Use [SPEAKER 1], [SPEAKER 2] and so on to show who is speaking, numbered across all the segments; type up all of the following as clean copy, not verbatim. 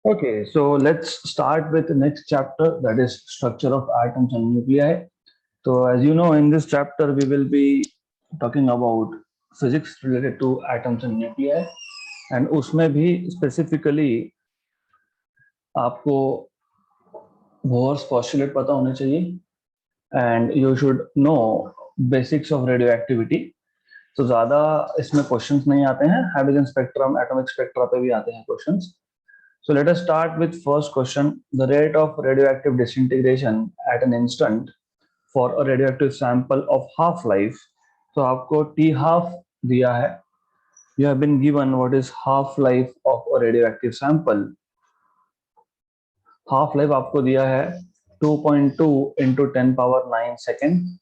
[SPEAKER 1] Okay, so let's start with the next chapter, that is structure of atoms and nuclei. So as you know, in this chapter we will be talking about physics related to atoms and nuclei, and उसमें भी specifically आपको Bohr's postulate पता होने चाहिए, and you should know basics of radioactivity. तो ज्यादा इसमें questions नहीं आते हैं, हाइड्रोजन स्पेक्ट्रम एटॉमिक स्पेक्ट्रा पे भी आते हैं questions. So let us start with first question. The rate of radioactive disintegration at an instant for a radioactive sample of half life. तो आपको T half दिया है. You have been given what is half life of a radioactive sample. Half life आपको दिया है 2.2 into 10 power 9 second.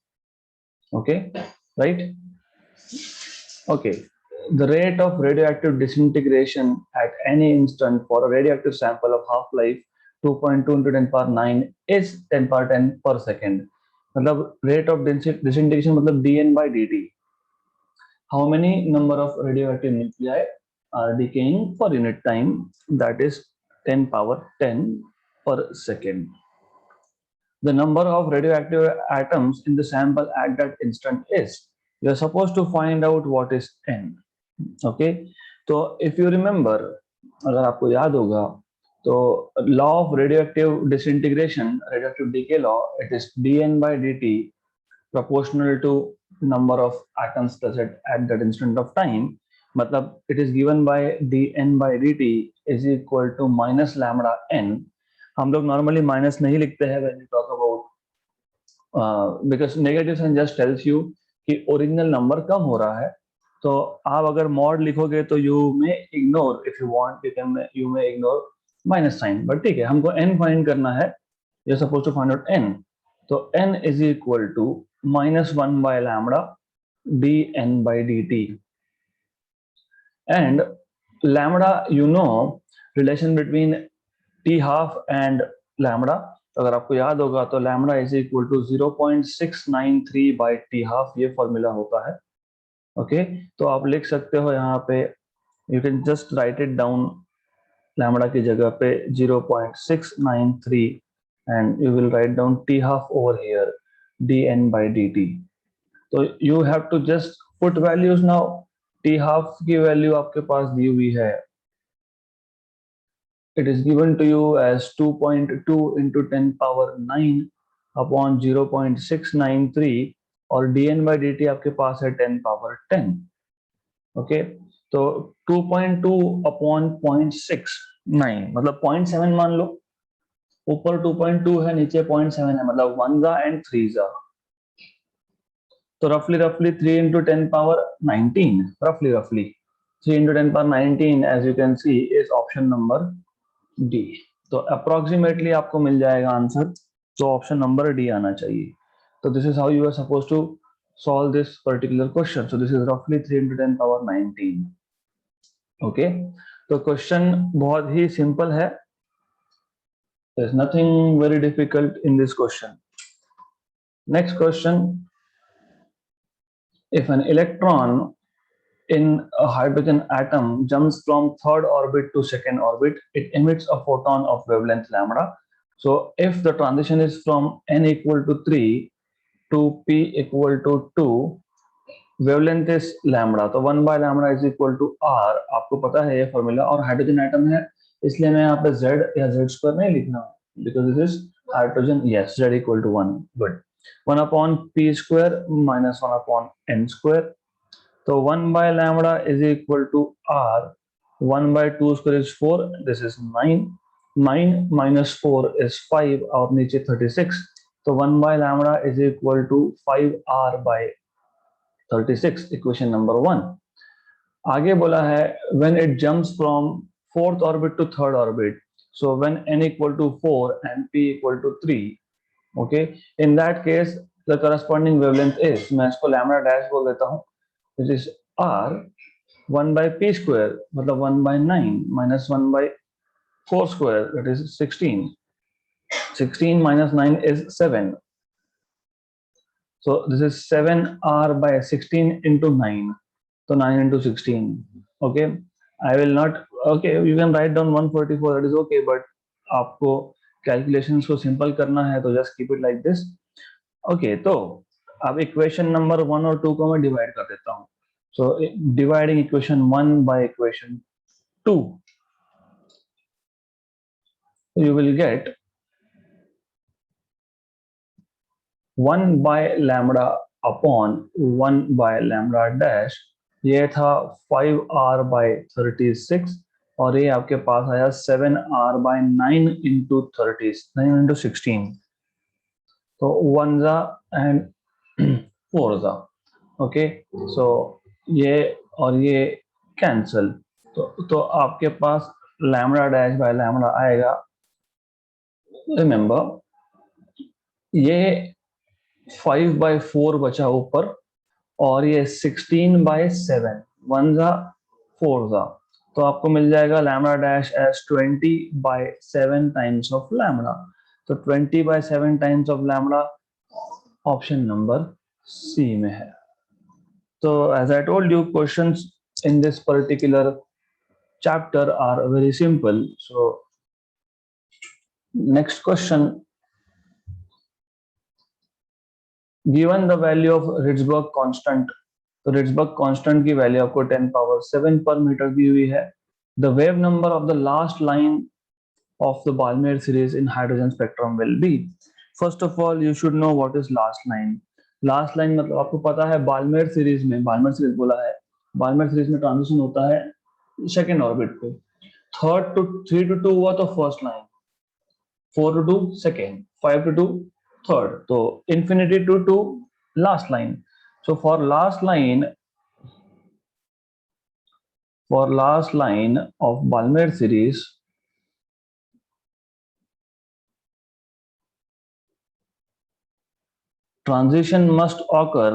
[SPEAKER 1] Okay, right? Okay. The rate of radioactive disintegration at any instant for a radioactive sample of half-life 2.2 into 10 power 9 is 10 power 10 per second. मतलब rate of disintegration मतलब dN by dt. How many number of radioactive nuclei are decaying per unit time? That is 10 power 10 per second. The number of radioactive atoms in the sample at that instant is. You are supposed to find out what is n. Okay, तो if you remember, अगर आपको याद होगा, तो law of radioactive disintegration, radioactive decay law, it is dN by dt proportional to number of atoms present at that instant of time. मतलब it is given by dN by dt is equal to minus lambda n. हम लोग normally minus नहीं लिखते हैं when we talk about because negative sign just tells you कि original number कम हो रहा है. तो आप अगर मॉड लिखोगे तो you may ignore, if you want you may ignore minus sign, but ठीक है, हमको n फाइंड करना है. You are suppose to find out n. तो n is equal to -1 by lambda dN by dt. And lambda, you know relation between t half and lambda. अगर आपको याद होगा तो lambda is equal to 0.693 by t half, ये formula होता है. Okay, तो आप लिख सकते हो यहाँ पे, you can just write it down, lambda की जगह पे 0.693 and you will write down t half over here dN by dt. तो you have to just put values now. T half की वैल्यू आपके पास दी हुई है, it is given to you as 2.2 into 10 power 9 upon 0.693 और dN by dt आपके पास है 10 power 10. Okay, तो 2.2 अपॉन 0.69 मतलब 0.7 मान लो. ऊपर 2.2 है, नीचे 0.7 है, मतलब 1 जा एंड 3 जा. तो रफली 3 into 10 power 19, रफली 3 into 10 power 19 as you can see is option number D. तो अप्रोक्सीमेटली आपको मिल जाएगा आंसर, तो ऑप्शन नंबर डी आना चाहिए. तो this is how you are suppose to solve this particular question. So this is roughly 3 into 10 power 19. Okay, तो question बहुत ही सिंपल है. There is nothing very difficult in this question. Next question: if an electron in a hydrogen atom jumps from third orbit to second orbit, it emits a photon of wavelength lambda. So if the transition is from n equal to 3 to p equal to 2, wavelength is lambda, तो 1 by lambda is equal to r. आपको पता है ये formula, और hydrogen atom है इसलिए मैं यहाँ पे z या z स्क्वायर नहीं लिख रहा हूँ, because this is hydrogen. Yes, z equal to 1. Good. 1 upon p square minus 1 upon n square. तो 1 by lambda is equal to r. 1 by 2 square is 4. This is 9. 9 minus 4 is 5 और नीचे 36. तो 1 by lambda is equal to 5r by 36, equation number 1. आगे बोला है when it jumps from fourth orbit to third orbit, so when n equal to 4 and p equal to 3, okay, in that case the corresponding wavelength is, मैं इसको lambda dash बोल देता हूँ, which is r 1 by p square मतलब 1 by 9 minus 1 by 4 square, that is 16. 16 minus 9 is 7. So this is 7r by 16 into 9. So 9 into 16. Okay, I will not okay you can write down 144, that is okay, but आपको calculations को simple करना है तो just keep it like this. Okay, तो अब equation number 1 और 2 को मैं डिवाइड कर देता हूँ। So dividing equation 1 by equation 2, you will get 1 by lambda upon 1 by lambda dash, ये था 5r by 36, और ये आपके पास आया 7r by 9 into 30, 9 into 16, तो 1 जा एंड 4 जा। ओके, सो ये और ये कैंसल, तो आपके पास लैम्बडा डैश बाय लैम्बडा आएगा। रिमेंबर ये 5/4 बचा ऊपर, और ये 16/7, 1 जा 4 जा, तो आपको मिल जाएगा lambda dash as 20/7 times of lambda. तो 20/7 times of lambda option number c में है। तो as I told you, questions in this particular chapter are very simple. So next question, given the value of Rydberg constant, तो Rydberg constant की value आपको 10⁻7 पर metre दी हुई है। The wave number of the last line of the Balmer series in hydrogen spectrum will be, first of all you should know what is last line. Last line मतलब आपको पता है बाल्मेर series में, बाल्मेर series बोला है, बाल्मेर series में transition होता है सेकेंड ऑर्बिट पे। 3 to 2 हुआ तो first line, 4 to 2 second, 5 to 2 third, तो infinity to 2 last line. So for last line of Balmer series, transition must occur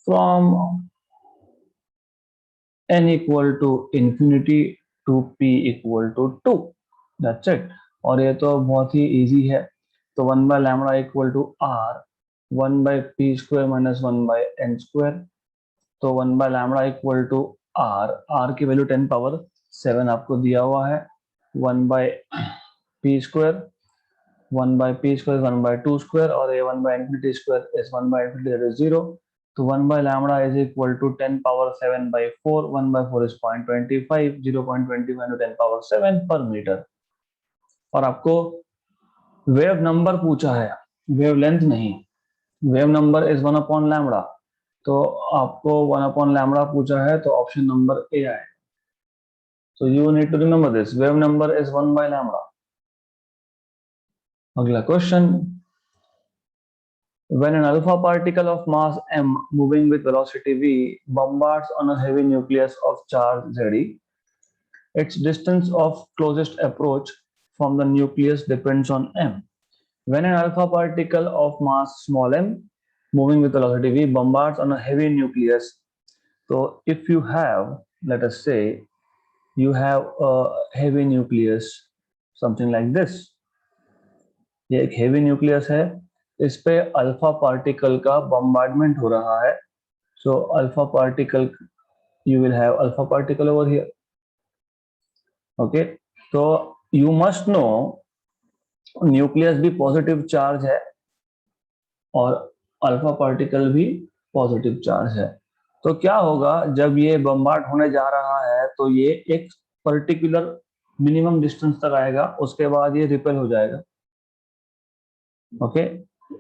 [SPEAKER 1] from n equal to infinity to p equal to 2. That's it. और ये तो बहुत ही easy है। तो 1 by lambda equal to r, 1 by p square minus 1 by n square, तो 1 by lambda equal to r की value 10⁻7 आपको दिया हुआ है, 1 by p square, 1 by p square 1 by 2 square, और ये 1 by infinity square is 1 by infinity, that is 0. तो 1 by lambda is equal to 10⁻7 by 4, 1 by 4 is 0.25, 0.25 into 10⁻7 per meter। और आपको वेव नंबर पूछा है, वेव लेंथ नहीं, wave number is 1 upon lambda, तो आपको 1 upon lambda पूछा है, तो ऑप्शन नंबर ए आए। So you need to remember this, wave number is 1 by lambda। अगला question, when an alpha particle of mass m moving with velocity v bombards on a heavy nucleus of charge Ze, its distance of closest approach from the nucleus depends on m. When an alpha particle of mass small m moving with velocity v bombards on a heavy nucleus, so if you have, let us say you have a heavy nucleus something like this, ये एक heavy nucleus है, इस पे alpha particle का bombardment हो रहा है। So alpha particle, you will have alpha particle over here. Okay, तो यू मस्ट नो न्यूक्लियस भी पॉजिटिव चार्ज है और अल्फा पार्टिकल भी पॉजिटिव चार्ज है। तो क्या होगा जब ये बम्बार्ड होने जा रहा है, तो ये एक पर्टिकुलर मिनिमम डिस्टेंस तक आएगा, उसके बाद ये रिपेल हो जाएगा। okay,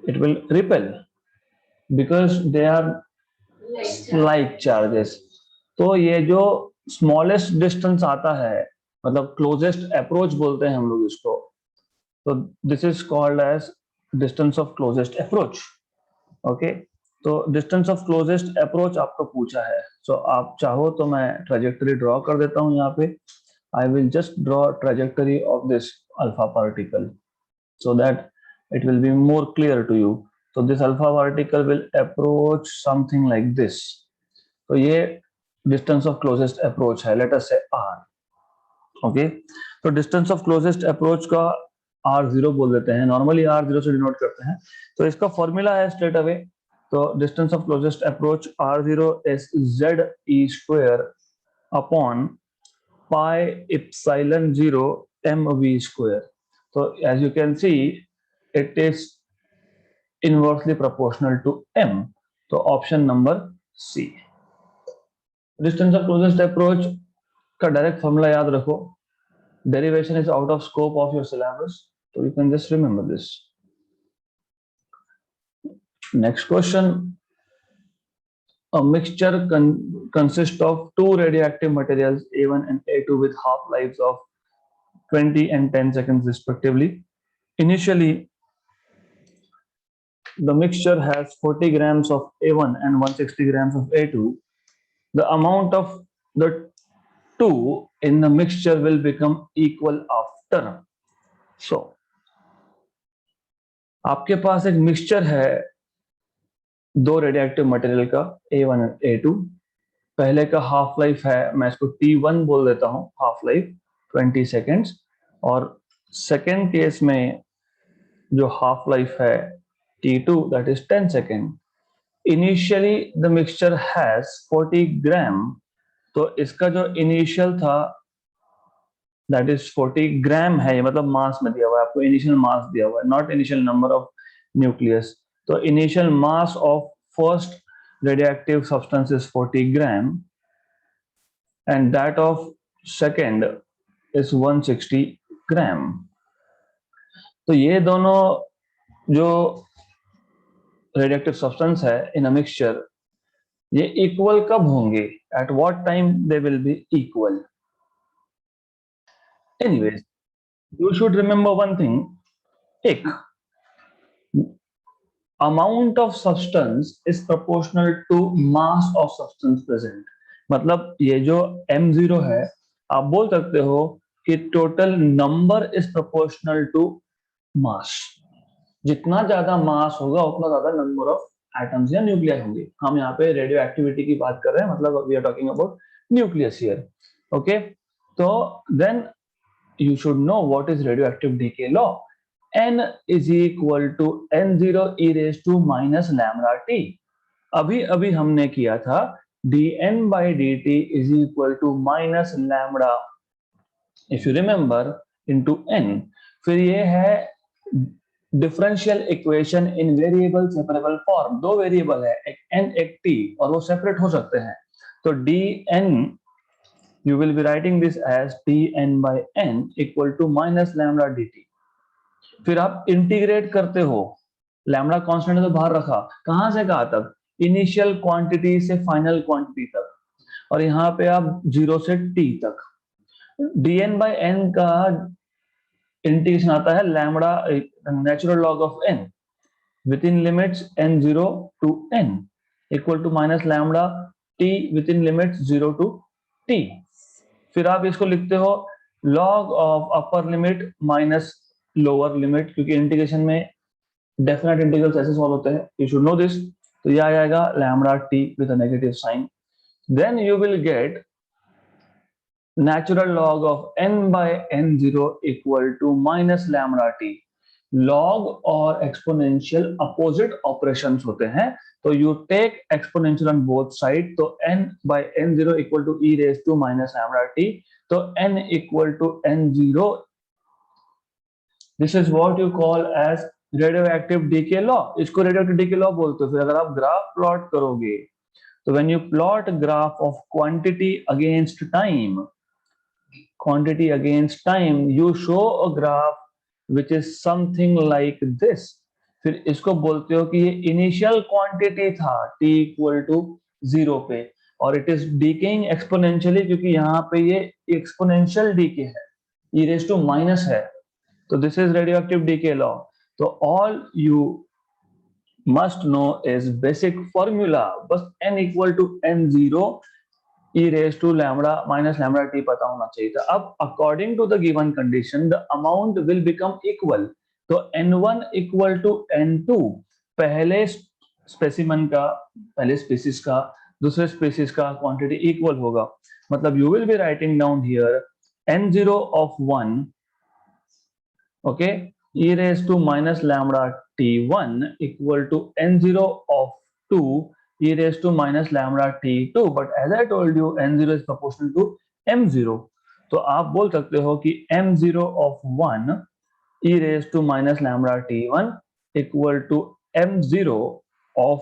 [SPEAKER 1] it will repel because they are like charges। तो ये जो स्मॉलेस्ट डिस्टेंस आता है, मतलब क्लोजेस्ट अप्रोच बोलते हैं हम लोग इसको, तो this is called as distance of closest approach. Okay, तो डिस्टेंस ऑफ क्लोजेस्ट अप्रोच आपको पूछा है। सो आप चाहो तो मैं ट्रेजेक्टरी ड्रॉ कर देता हूं यहाँ पे। I will just draw trajectory of this alpha particle so that it will be more clear to you। So this alpha particle will approach something like this। तो ये distance of closest approach है, let us say r। okay, तो distance of closest approach का r0 बोल देते हैं, normally r0 से denote करते हैं। तो इसका फॉर्मूला है स्ट्रेट अवे तो distance of closest approach R0 is ZE square upon pi epsilon 0 mv square. So as you can see, it is inversely proportional to m. So option number C. Distance of closest approach का direct formula याद रखो. Derivation is out of scope of your syllabus, so you can just remember this. Next question. A mixture consists of two radioactive materials A1 and A2 with half-lives of 20 and 10 seconds respectively. Initially, the mixture has 40 grams of A1 and 160 grams of A2. The amount of the two in the mixture will become equal after. So, आपके पास एक mixture है दो radioactive material का A1 और A2. पहले का half life है, मैं इसको T1 बोल देता हूं, हाफ लाइफ 20 सेकेंड्स, और सेकेंड केस में जो हाफ लाइफ है T2 that is 10 second. Initially the mixture has 40 ग्राम, तो इसका जो इनिशियल था दैट इज 40 ग्राम है, मतलब मास में दिया हुआ है आपको, इनिशियल मास दिया हुआ है, not initial number of nucleus. तो initial mass of first radioactive substance is 40 gram and that of second is 160 gram. तो ये दोनों जो radioactive substance है in a mixture, ये equal कब होंगे? At what time they will be equal? Anyways, you should remember one thing. एक amount of substance is proportional to mass of substance present. मतलब ये जो m0 है, आप बोल सकते हो कि total number is proportional to mass. जितना ज्यादा मास होगा उतना ज्यादा नंबर ऑफ एटम्स या न्यूक्लियर होंगे. हम यहाँ पे रेडियो एक्टिविटी की बात कर रहे हैं, मतलब we are talking about nucleus here. Okay, तो then you should know what is radioactive decay law. n is equal to n0 e raised to minus lambda t. अभी हमने किया था dn by dt is equal to minus lambda, if you remember, into n. फिर ये है differential equation in variable separable form. दो variable है, एक n एक t, और वो सेपरेट हो सकते हैं. तो dn you will be writing this as dn by n equal to minus lambda dt. फिर आप इंटीग्रेट करते हो, लैम्बडा कांस्टेंट तो बाहर रखा, कहां से कहां तक? इनिशियल क्वांटिटी से फाइनल क्वांटिटी तक, और यहाँ पे आप 0 से t तक. dn by n का इंटीग्रेशन आता है lambda natural log of n within limits n0 to n equal to minus lambda t within limits 0 to t. फिर आप इसको लिखते हो log of upper limit minus lower limit, क्योंकि integration में डेफिनेट इंटीग्रल्स ऐसे solve होते हैं, यू शुड नो दिस. तो ये आ जाएगा lambda t with a negative sign. Then you will get natural log of n by n0 equal to minus lambda t. log और exponential opposite operations होते हैं, तो you take exponential on both sides. तो n by n0 equal to e raised to minus lambda t. तो n equal to n0. This is what you call as radioactive decay law. इसको radioactive decay law बोलते हो. फिर अगर आप graph plot करोगे, तो when you plot graph of quantity against time, you show a graph which is something like this. फिर इसको बोलते हो कि ये इनिशियल क्वांटिटी था t इक्वल टू 0 पे, और इट इज डीकेइंग एक्सपोनेंशियली, क्योंकि यहाँ पे ये एक्सपोनेंशियल डीके है, e raised to माइनस है. तो this is radioactive decay law. तो all you must know is basic formula, बस n equal to n0 e raised to lambda minus lambda t पता होना चाहिए था. अब according to the given condition the amount will become equal. तो n1 equal to n2, पहले specimen का, पहले स्पीसीज का दूसरे स्पीसीज का क्वांटिटी इक्वल होगा. मतलब you will be writing down here n0 of 1, okay, e raised to minus lambda t1 equal to n0 of 2 e raised to minus lambda t2, but as I told you n0 is proportional to m0, तो आप बोल सकते हो कि m0 of 1 e raised to minus lambda t1 equal to m0 of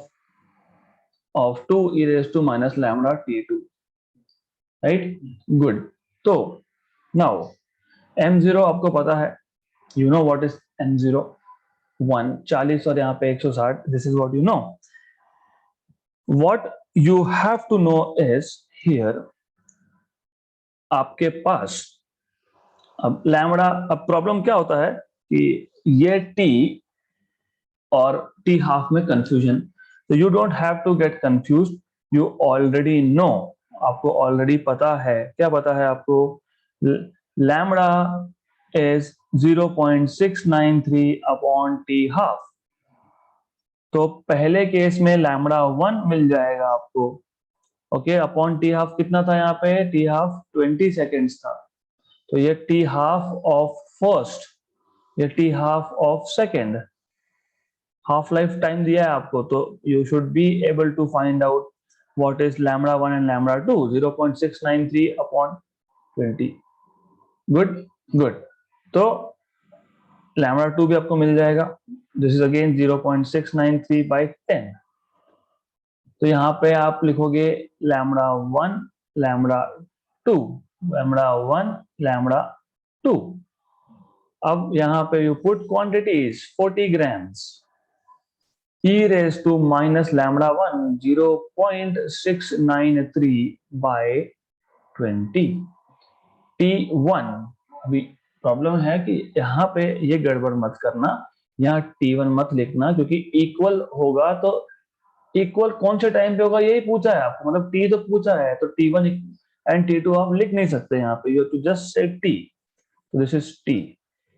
[SPEAKER 1] 2 e raised to minus lambda t2, right? Good. तो now m0 आपको पता है, you know what is m0, 1 40 और यहाँ पे 160, this is what you know. What you have to know is here आपके पास अब lambda, अब प्रॉब्लम क्या होता है कि ये t और t हाफ में कंफ्यूजन, तो you don't have to get confuse, you already know, आपको ऑलरेडी पता है, क्या पता है आपको, lambda is 0.693 upon t half, तो पहले केस में लैम्बडा 1 मिल जाएगा आपको, ओके, अपॉन टी हाफ कितना था यहाँ पे, टी हाफ 20 सेकेंड्स था, तो ये टी हाफ ऑफ फर्स्ट, ये t half of second, half life time दिया है आपको, तो you should be able to find out what is lambda 1 and lambda 2, 0.693 upon 20. Good good, तो लैम्बडा 2 भी आपको मिल जाएगा, दिस इज अगेन 0.693 by 10, तो यहाँ पे आप लिखोगे लैम्बडा 1 लैम्बडा 2, लैम्बडा 1 लैम्बडा 2. अब यहाँ पे you put quantities 40 grams, e raised to minus lambda 1 0.693 by 20 t1. अभी प्रॉब्लम है कि यहाँ पे ये गड़बड़ मत करना, यहाँ t1 मत लिखना, क्योंकि इक्वल होगा तो इक्वल कौन से टाइम पे होगा यही पूछा है आपको, मतलब t तो पूछा है, तो t1 एंड t2 आप लिख नहीं सकते यहाँ पे, you have to just say t, this is t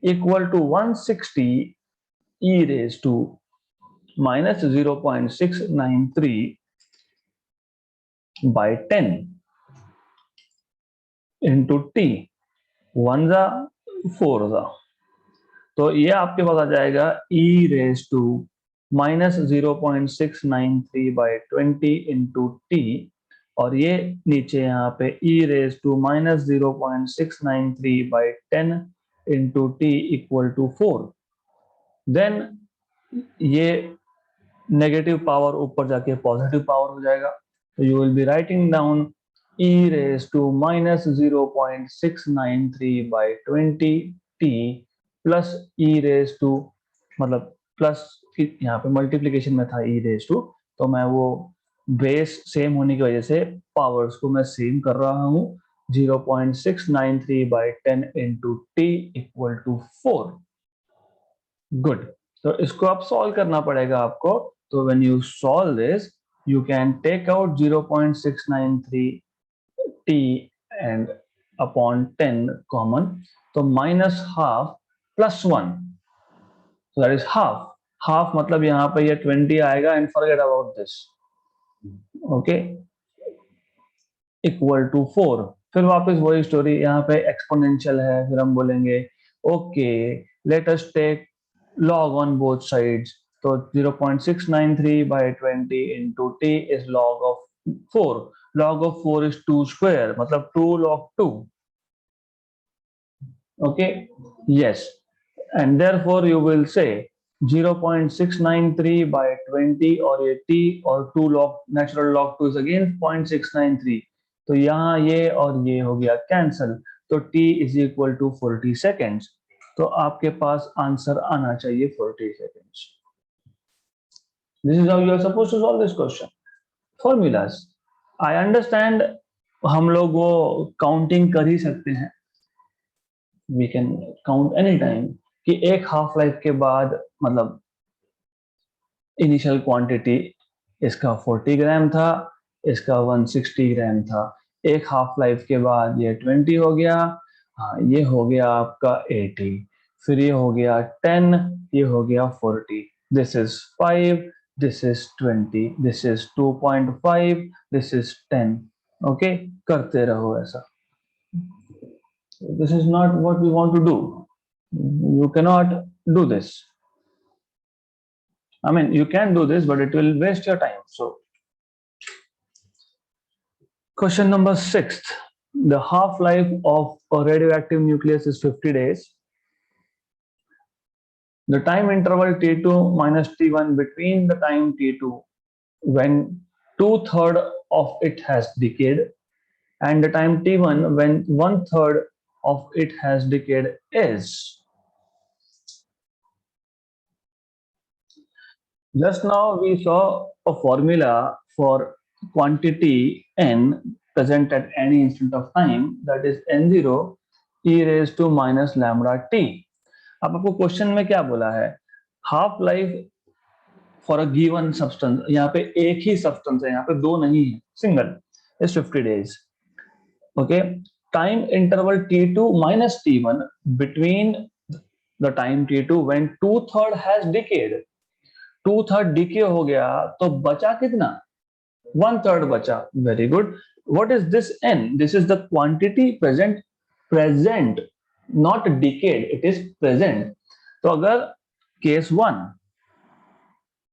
[SPEAKER 1] equal to 160 e raised to minus 0.693 by 10 into t, 1 जा 4 जा, तो ये आपके पास आ जाएगा e raised to minus 0.693 by 20 into t, और ये नीचे यहाँ पे e raised to minus 0.693 by 10 into t equal to 4. Then ये नेगेटिव पावर ऊपर जाके पॉजिटिव पावर हो जाएगा, तो you will be writing down e raised to minus 0.693 by 20 t plus e raised to, मतलब प्लस यहाँ पे मल्टीप्लीकेशन में था e raised to, तो मैं वो बेस सेम होने की वजह से पावर्स को मैं सेम कर रहा हूँ, 0.693 by 10 into t equal to 4. Good, तो इसको आप सॉल्व करना पड़ेगा आपको, तो when you solve this you can take out 0.693 t and upon 10 common, so minus half plus 1, so that is half, half मतलब यहाँ पे ये 20 आएगा and forget about this, okay, equal to 4. फिर वापस वही स्टोरी, यहाँ पे एक्सपोनेंशियल है, फिर हम बोलेंगे okay let us take log on both sides, so 0.693 by 20 into t is log of 4, log of 4 is 2 square, मतलब 2 log 2, okay, yes, and therefore you will say 0.693 by 20 और ये t और 2 log natural log 2 is again 0.693, तो यहाँ ये और ये हो गया कैंसल, तो t is equal to 40 seconds, तो आपके पास आंसर आना चाहिए 40 seconds. This is how you are supposed to solve this question. Formulas. I understand हम लोग वो काउंटिंग कर ही सकते हैं, we can count any time, कि एक हाफ लाइफ के बाद मतलब इनिशियल क्वांटिटी इसका 40 ग्राम था, इसका 160 ग्राम था, एक हाफ लाइफ के बाद ये 20 हो गया, हाँ ये हो गया आपका 80, फिर ये हो गया 10, ये हो गया 40, this is 5, this is 20, this is 2.5, this is 10, okay, करते रहो ऐसा. This is not what we want to do. You cannot do this. I mean, you can do this, but it will waste your time. So, question number 6. The half-life of a radioactive nucleus is 50 days. The time interval T2 minus T1 between the time T2 when 2/3 of it has decayed and the time T1 when 1/3 of it has decayed is. Just now we saw a formula for quantity n present at any instant of time, that is n0 e raised to minus lambda t. अब आपको question में क्या बोला है, half life for a given substance, यहाँ पे एक ही substance है, यहाँ पे दो नहीं है, single is 50 days. Okay, time interval t2 minus t1 between the time t2 when 2/3 has decayed. 2/3 decay हो गया तो बचा कितना, 1/3 बचा. Very good. What is this n? This is the quantity present, not decayed, it is present. तो अगर case 1,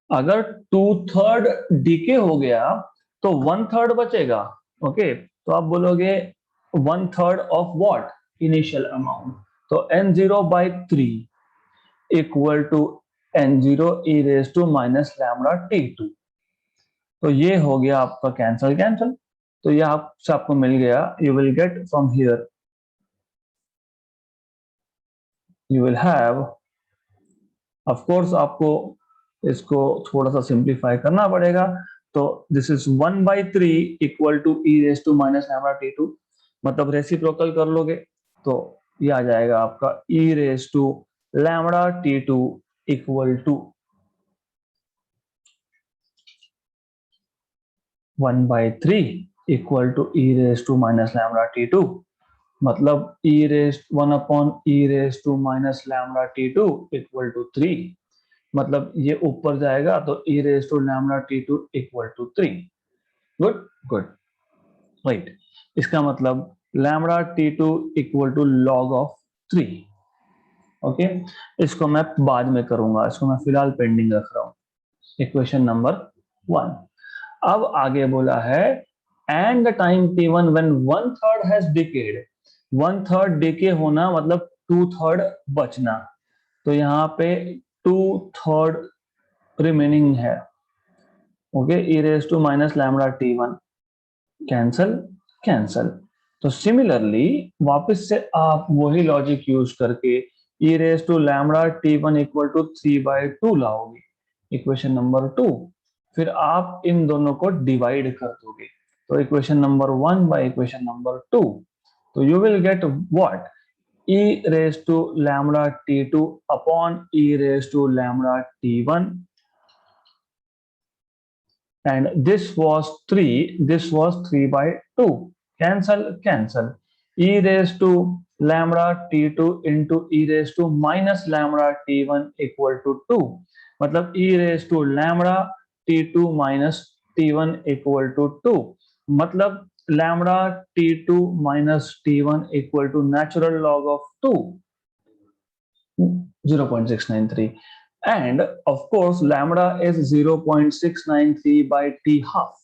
[SPEAKER 1] अगर 2/3 DK हो गया तो 1/3 बचेगा. ओके, तो आप बोलोगे 1/3 ऑफ व्हाट, इनिशियल अमाउंट. तो n0/3 equal to n0 e raise to minus lambda t2. तो ये हो गया आपका कैंसल. तो ये आपको मिल गया. You will get from here, you will have, of course आपको इसको थोड़ा सा सिंप्लीफाई करना पड़ेगा. तो this is 1/3 equal to e raise to minus lambda t2. मतलब रेसिप्रोकल कर लोगे तो ये आ जाएगा आपका e raise to lambda t2 equal to 1/3 equal to e raise to minus lambda t2. मतलब e raise 1/e raise to minus lambda t2 equal to 3. मतलब ये ऊपर जाएगा तो e raise to lambda t2 equal to 3. Good right. इसका मतलब lambda t2 equal to log of 3. Okay, इसको मैं बाद में करूंगा, इसको मैं फिलहाल पेंडिंग रख रहा हूं. Equation number 1. अब आगे बोला है and the time t1 when 1/3 has decade. 1/3 decay होना मतलब 2/3 बचना. तो यहाँ पे 2/3 रिमेनिंग है. Okay, e raise to minus lambda t1 cancel. तो सिमिलरली वापस से आप वही लॉजिक यूज करके e raise to lambda t1 equal to 3/2 लाओगे, इक्वेशन नंबर 2. फिर आप इन दोनों को डिवाइड कर दोगे. तो equation number 1 by equation number 2. तो you will get what, e raise to lambda t2 upon e raise to lambda t1. And this was 3/2. Cancel. E raised to lambda t2 into e raised to minus lambda t1 equal to 2. मतलब e raised to lambda t2 minus t1 equal to 2. मतलब lambda t2 minus t1 equal to natural log of 2, 0.693. And of course lambda is 0.693 by t half,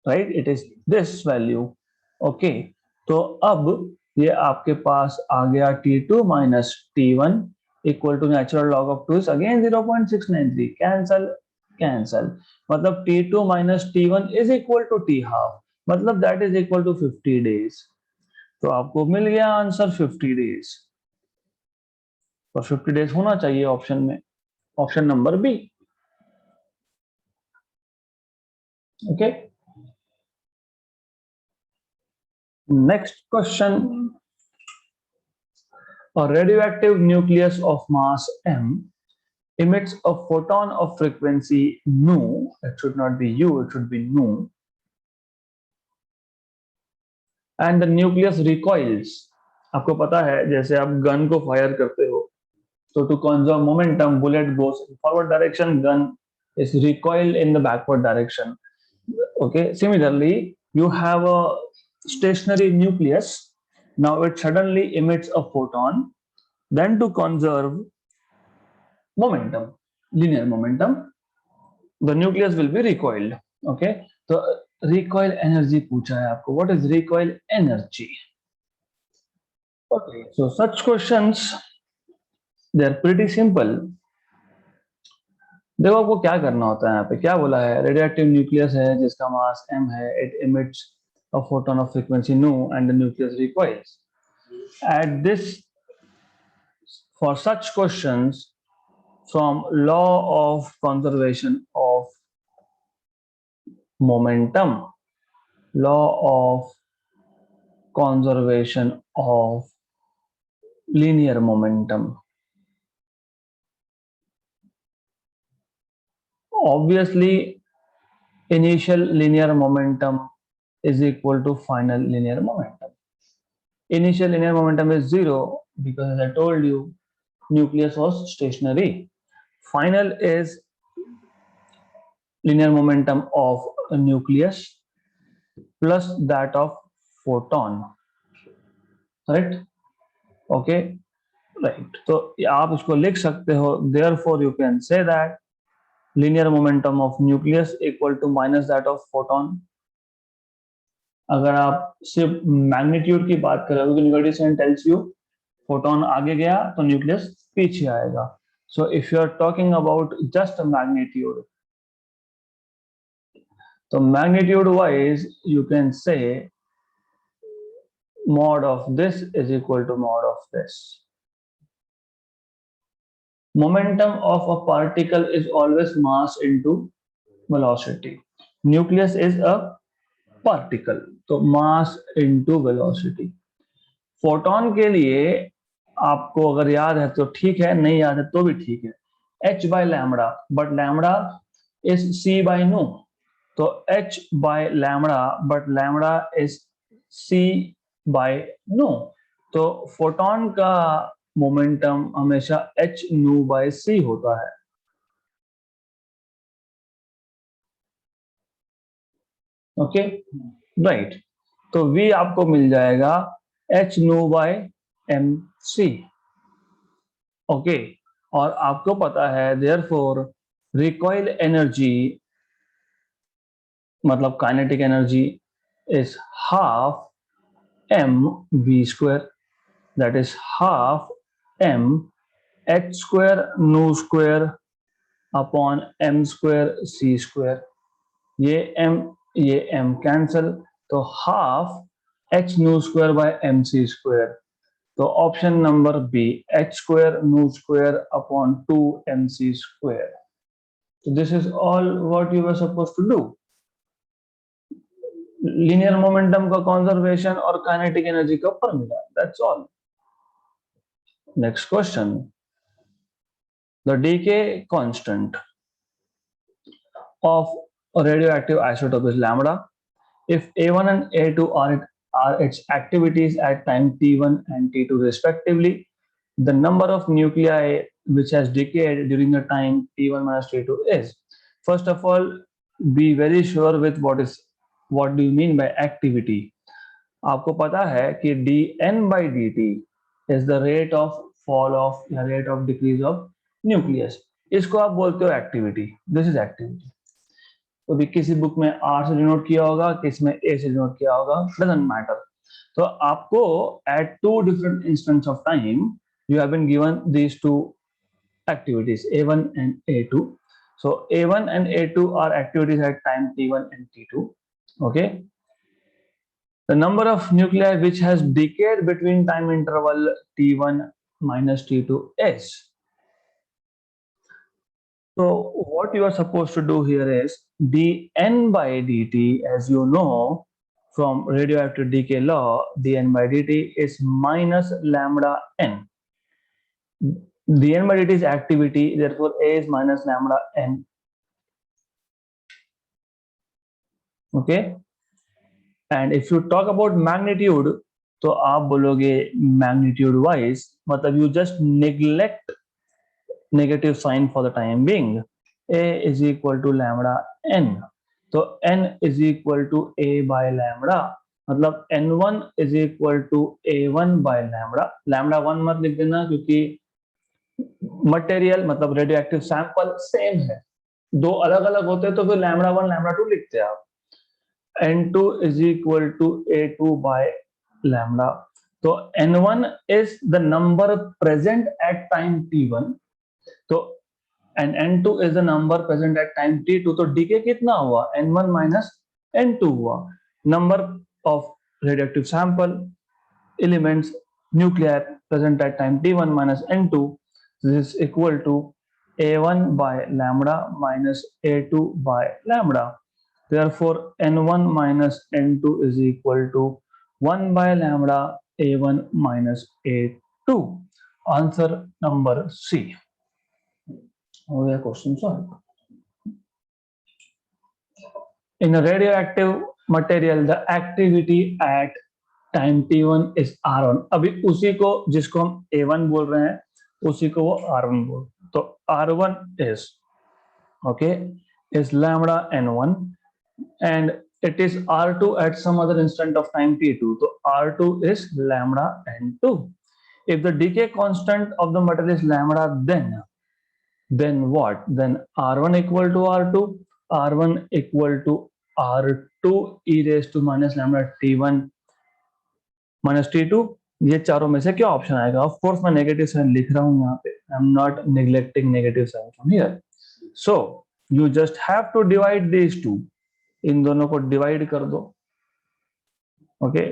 [SPEAKER 1] right? It is this value. Okay, तो अब ये आपके पास आ गया t2 minus t1 equal to natural log of 2 is again 0.693. cancel. मतलब t2 minus t1 is equal to t half. मतलब that is equal to 50 days. तो आपको मिल गया आंसर 50 days. और 50 डेज होना चाहिए ऑप्शन में, option number b. Okay, next question. A radioactive nucleus of mass m emits a photon of frequency nu. It should not be u, it should be nu. And the nucleus recoils. आपको पता है जैसे आप gun को fire करते हो so to conserve momentum, bullet goes in forward direction, gun is recoiled in the backward direction. Okay, similarly you have a stationary nucleus. Now it suddenly emits a photon. Then to conserve momentum, linear momentum, the nucleus will be recoiled. Okay, so recoil energy पूछा है आपको, what is recoil energy? Okay, so such questions, they are pretty simple. देखो आपको क्या करना होता है, यहाँ पे क्या बोला है, रेडियोएक्टिव न्यूक्लियस है जिसका मास m है, it emits a photon of frequency nu and the nucleus recoils. At this, for such questions, from law of conservation of momentum, law of conservation of linear momentum, obviously initial linear momentum is equal to final linear momentum. Initial linear momentum is 0 because, as I told you, nucleus was stationary. Final is linear momentum of a nucleus plus that of photon, right? Okay, right. तो आप इसको लिख सकते हो, therefore you can say that linear momentum of nucleus equal to minus that of photon. अगर आप सिर्फ magnitude की बात करोगे, university sign tells you photon आगे गया तो न्यूक्लियस पीछे आएगा. So if you are talking about just magnitude, तो magnitude wise you can say mod of this is equal to mod of this. Momentum of a particle is always mass into velocity. Nucleus is a particle, तो mass into velocity. Photon के लिए आपको अगर याद है तो ठीक है, नहीं याद है तो भी ठीक है, h by lambda, but lambda is c by nu, तो h by lambda but lambda is c by nu, तो फोटोन का मोमेंटम हमेशा h nu by c होता है. Okay, right. तो v आपको मिल जाएगा h nu by mc. Okay, और आपको पता है therefore recoil energy मतलब kinetic energy is half m v square, that is half m h square nu square upon m square c square. ये m कैंसल, तो half h nu square by mc square. तो option number b, h square nu square upon 2 mc square. So this is all what you were supposed to do. Linear momentum का conservation और kinetic energy का formula, that's all. Next question, the decay constant of radioactive isotope is lambda if A1 and A2 are its activities at time T1 and T2 respectively. The number of nuclei which has decayed during the time T1 minus T2 is. First of all, be very sure with what do you mean by activity. आपको पता है कि dn by dt is the rate of fall of या rate of decrease of nucleus. इसको आप बोलते हो activity. This is activity. तो भी किसी बुक में R से डिनोट किया होगा, किस में A से डिनोट किया होगा, डजंट मैटर. तो आपको at two different instants of time you have been given these two activities, A1 and A2. So A1 and A2 are activities at time T1 and T2. Okay. The number of nuclei which has decayed between time interval T1 minus T2 is. So what you are supposed to do here is dn by dt, as you know from radioactive decay law, dn by dt is minus lambda n. dn by dt is activity, therefore A is minus lambda n. Okay. And if you talk about magnitude, तो आप बोलोगे magnitude wise, मतलब you just neglect negative sign for the time being. A is equal to lambda n, तो n is equal to A by lambda, मतलब n1 is equal to A1 by lambda. lambda 1 मत लिख देना क्योंकि material मतलब radio active sample same है, दो अलग अलग होते तो फिर लैम्डा 1 लैम्डा 2 लिखते आप। N2 is equal to A2 by lambda. तो N1 is the number present at time T1. तो and N2 is the number present at time T2. तो decay कितना हुआ? N1 minus N2 हुआ. Number of radioactive sample elements nuclei present at time T1 minus N2. This is equal to A1 by lambda minus A2 by lambda. Therefore, N1 minus N2 is equal to 1 by lambda A1 minus A2. Answer number C. हो गया question solve. In a radioactive material, the activity at time T1 is R1. अभी उसी को जिसको हम A1 बोल रहे हैं उसी को वो R1 बोल, तो R1 is okay is lambda N1 and it is R2 at some other instant of time T2. So R2 is lambda N2. If the decay constant of the material is lambda, then what? Then R1 equal to R2, R1 equal to R2 e raised to minus lambda T1 minus T2. ये चारों में से क्या option आएगा? Of course मैं negative sign लिख रहा हूं यहाँ पे, I am not neglecting negative sign from here. So you just have to divide these two, इन दोनों को डिवाइड कर दो. ओके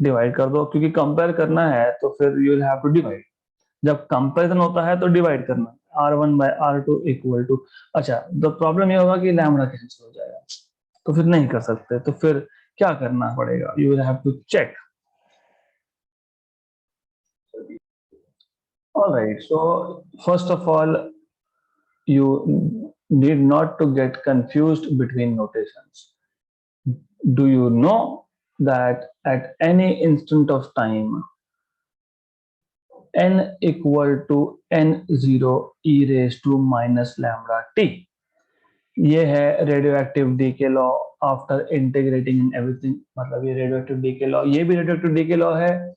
[SPEAKER 1] डिवाइड कर दो, क्योंकि कंपेयर करना है तो फिर you will have to divide. जब कंपेरिजन होता है तो डिवाइड करना. R1 by R2 equal to, अच्छा द प्रॉब्लम ये होगा कि लैम्डा कैंसिल हो जाएगा तो फिर नहीं कर सकते, तो फिर क्या करना पड़ेगा? You will have to check. Alright, so first of all, you need not to get confused between notations. Do you know that at any instant of time, n equal to n0 e raised to minus lambda t. ये है radioactive decay law after integrating in everything. मतलब ये radioactive decay law, ये भी radioactive decay law है,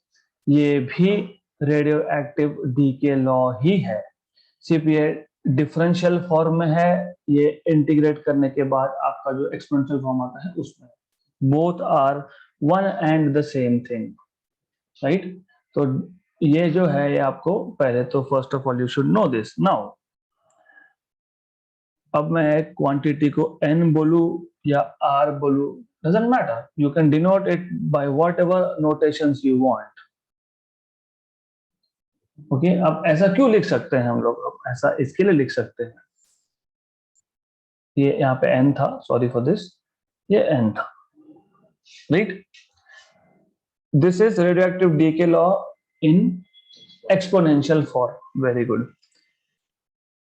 [SPEAKER 1] ये भी radioactive decay law ही है, सिर्फ ये डिफरेंशियल फॉर्म में है. ये इंटीग्रेट करने के बाद आपका जो एक्सपोनेंशियल फॉर्म आता है उसमें. Both are one and the same thing, right. तो ये जो है ये आपको पहले तो first of all you should know this. Now अब मैं एक क्वांटिटी को n बोलू या r बोलू, doesn't matter, you can denote it by whatever notations you want. Okay अब ऐसा क्यों लिख सकते हैं हम लोग? ऐसा इसके लिए लिख सकते हैं, ये यहाँ पे n था, सॉरी फॉर दिस, ये n था, right. This is radioactive decay law in exponential form. Very good.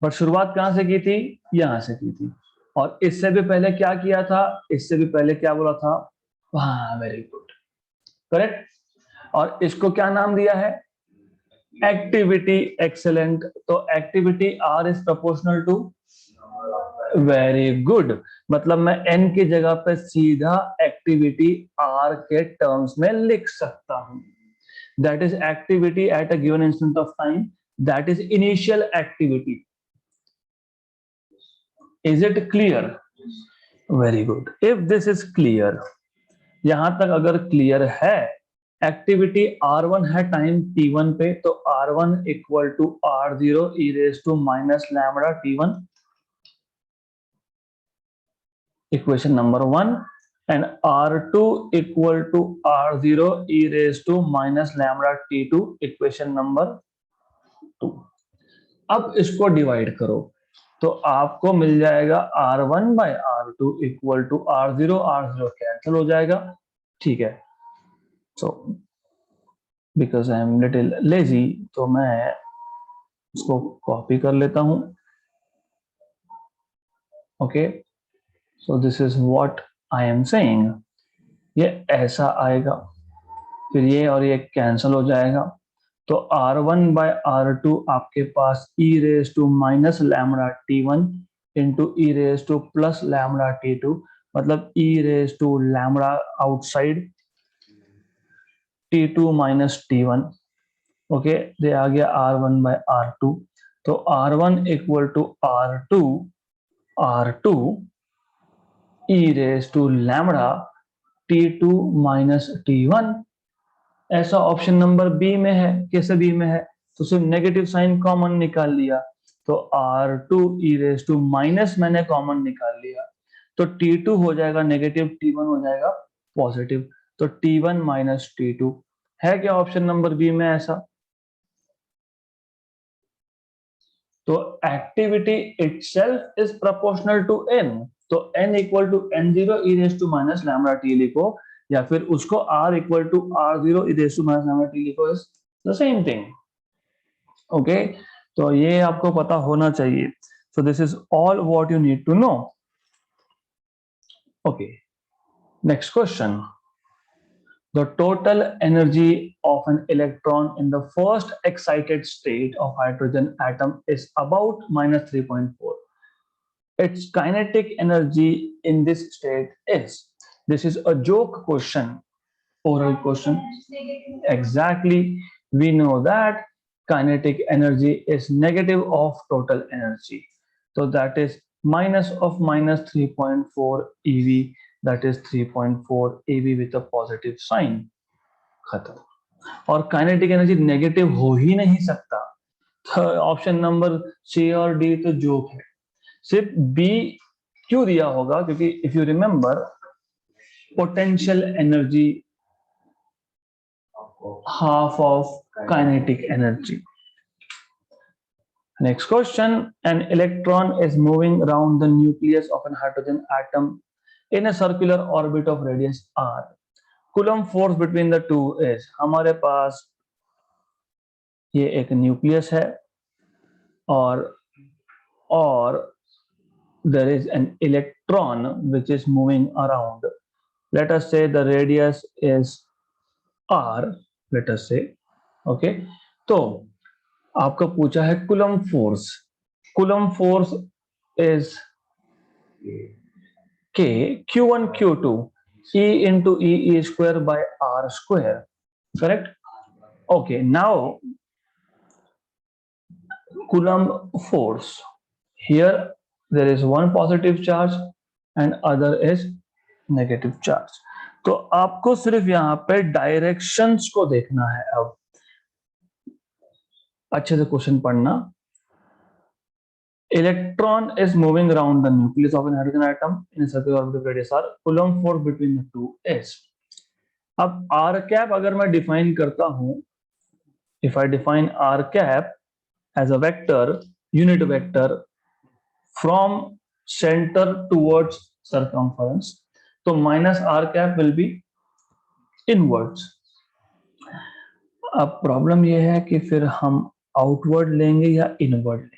[SPEAKER 1] But शुरुआत कहां से की थी? यहां से की थी. और इससे भी पहले क्या किया था? इससे भी पहले क्या बोला था? हाँ वेरी गुड, करेक्ट. और इसको क्या नाम दिया है? एक्टिविटी. एक्सेलेंट. तो activity R is proportional to, very good. मतलब मैं n की जगह पे सीधा एक्टिविटी R के टर्म्स में लिख सकता हूं. That is activity at a given instant of time, that is initial activity. Is it clear? Very good. If this is clear, यहां तक अगर क्लियर है, एक्टिविटी R1 है टाइम T1 पे, तो R1 equal to R0 e raised to minus lambda T1, equation number 1, and R2 equal to R0 e raised to minus lambda T2, equation number 2. अब इसको divide करो तो आपको मिल जाएगा R1 by R2 equal to R0, R0 cancel हो जाएगा. ठीक है. So because I am little lazy तो मैं इसको कॉपी कर लेता हूं. Okay so this is what I am saying. ये ऐसा आएगा, फिर ये और ये कैंसिल हो जाएगा. तो R1 by R2 आपके पास e raised to minus lambda T1 into e raised to plus lambda T2, मतलब e raised to lambda outside T2 minus T1. Okay ये आ गया R1 by R2. तो R1 equal to R2 e raise to lambda T2 minus T1। ऐसा option number B में है। कैसे B में है? तो सिर्फ नेगेटिव साइन कॉमन निकाल लिया, तो R2 e raise to minus मैंने कॉमन निकाल लिया, तो T2 हो जाएगा नेगेटिव, T1 हो जाएगा पॉजिटिव, तो T1 माइनस T2 है क्या ऑप्शन नंबर बी में ऐसा? तो activity itself is proportional to n, तो n equal to n0 e raise to minus lambda t लिखो, या फिर उसको r equal to r0 e raise to minus lambda t लिखो, is the same thing. Okay, तो ये आपको पता होना चाहिए। So this is all what you need to know. Okay, next question. The total energy of an electron in the first excited state of hydrogen atom is about minus 3.4. Its kinetic energy in this state is. This is a joke question, oral question. Exactly, we know that kinetic energy is negative of total energy. So that is minus of minus 3.4 eV, that is 3.4 eV with a positive sign। खत्म। और kinetic energy negative हो ही नहीं सकता, option number सी और D तो joke है। सिर्फ B क्यों दिया होगा? क्योंकि if you remember potential energy half of kinetic energy। Next question, an electron is moving around the nucleus of a hydrogen atom in a circular orbit of radius r। Coulomb force between the two is, हमारे पास ये एक nucleus है और there is an electron which is moving around, let us say the radius is r, let us say, okay। तो आपका पूछा है coulomb force. Coulomb force is k q1 q2 e into e square by r square, correct? Okay, now Coulomb force, here there is one positive charge and other is negative charge। तो आपको सिर्फ यहाँ पे directions को देखना है। अब अच्छे से क्वेश्चन पढ़ना। Electron is moving around the nucleus of an hydrogen atom in a circular orbital of radius r। Coulomb force between the two is। अब r cap अगर मैं डिफाइन करता हूं, if I define r cap as a vector, unit vector from center towards circumference, तो minus r cap will be inwards। अब problem यह है कि फिर हम आउटवर्ड लेंगे या इनवर्ड लेंगे।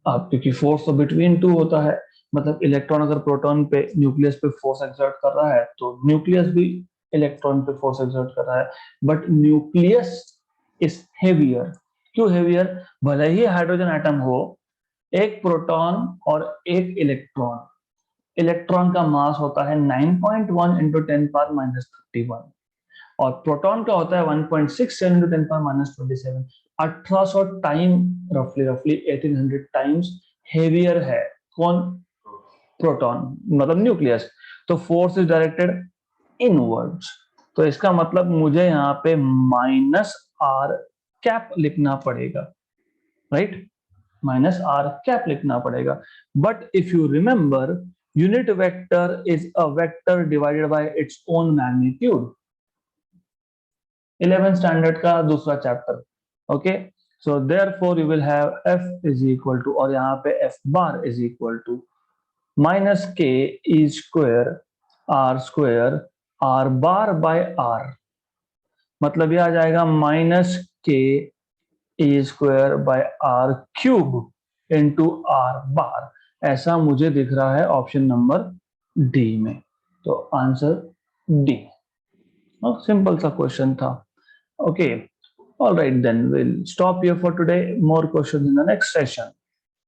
[SPEAKER 1] अब क्योंकि फोर्स तो बिटवीन टू होता है, मतलब इलेक्ट्रॉन अगर प्रोटॉन पे न्यूक्लियस पे फोर्स एक्सर्ट कर रहा है तो न्यूक्लियस भी इलेक्ट्रॉन पे फोर्स एक्सर्ट कर रहा है, बट न्यूक्लियस इज हेवियर। क्यों हेवियर? भले ही हाइड्रोजन एटम हो, एक प्रोटॉन और एक इलेक्ट्रॉन, इलेक्ट्रॉन का मास होता है 9.1 इंटू 10 पावर माइनस 31 और प्रोटॉन का होता है 1.67 इंटू 10 पावर माइनस 27। 1800 टाइम, रफली 1800 टाइम्स हेवियर है। कौन? प्रोटॉन, मतलब न्यूक्लियस। तो फोर्स इज डायरेक्टेड इनवर्ड्स, तो इसका मतलब मुझे यहाँ पे माइनस आर कैप लिखना पड़ेगा, राइट? माइनस आर कैप लिखना पड़ेगा। But if you remember, unit vector is a vector divided by its own magnitude. 11th standard का दूसरा chapter, okay. So therefore you will have f is equal to, और यहाँ पे f bar is equal to minus k e square r bar by r, मतलब ये आ जाएगा minus k e square by r cube into r bar. ऐसा मुझे दिख रहा है ऑप्शन नंबर डी में, तो आंसर डी। सिंपल सा क्वेश्चन था। Okay, all right, then we'll stop here for today. More questions in the next session.